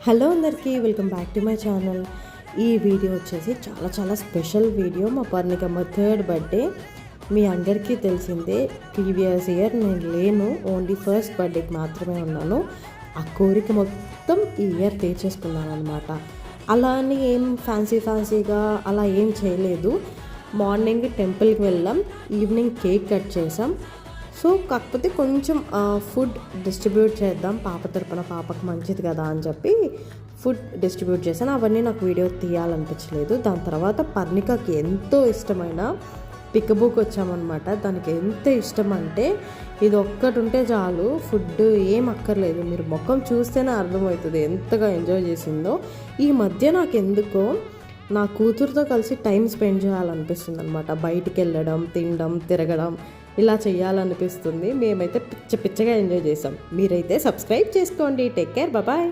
Hello అందరికీ welcome back to my channel. ఈ video వచ్చేసి చాలా స్పెషల్ వీడియో. మా పర్ణికమ్మ 3rd బర్త్డే. మీ అందరికీ తెలిసిందే, ప్రీవియస్ ఇయర్ నేను లేను, ఓన్లీ ఫస్ట్ బర్త్డేకి మాత్రమే ఉన్నాను. ఆ కోరిక మొత్తం ఈ ఇయర్ తీర్చేసుకున్నాను అనమాట. అలా అని ఏం ఫ్యాన్సీగా అలా ఏం చేయలేదు. మార్నింగ్ టెంపుల్కి వెళ్ళాం, ఈవినింగ్ కేక్ కట్ చేసాం. సో కాకపోతే కొంచెం ఫుడ్ డిస్ట్రిబ్యూట్ చేద్దాం, పాప తరపున పాపకు మంచిది కదా అని చెప్పి ఫుడ్ డిస్ట్రిబ్యూట్ చేశాను. అవన్నీ నాకు వీడియో తీయాలనిపించలేదు. దాని తర్వాత పర్ణికకి ఎంతో ఇష్టమైన పికబుక్ వచ్చామన్నమాట. దానికి ఎంత ఇష్టం అంటే ఇది ఒక్కటి ఉంటే చాలు, ఫుడ్ ఏం అక్కర్లేదు. మీరు ముఖం చూస్తేనే అర్థమవుతుంది ఎంతగా ఎంజాయ్ చేసిందో. ఈ మధ్య నాకు ఎందుకో నా కూతురుతో కలిసి టైం స్పెండ్ చేయాలనిపిస్తుంది అనమాట. బయటికి వెళ్ళడం, తినడం, తిరగడం ఇలా చేయాలనిపిస్తుంది. మేమైతే పిచ్చగా ఎంజాయ్ చేసాం. మీరైతే సబ్స్క్రైబ్ చేసుకోండి. Take care, bye.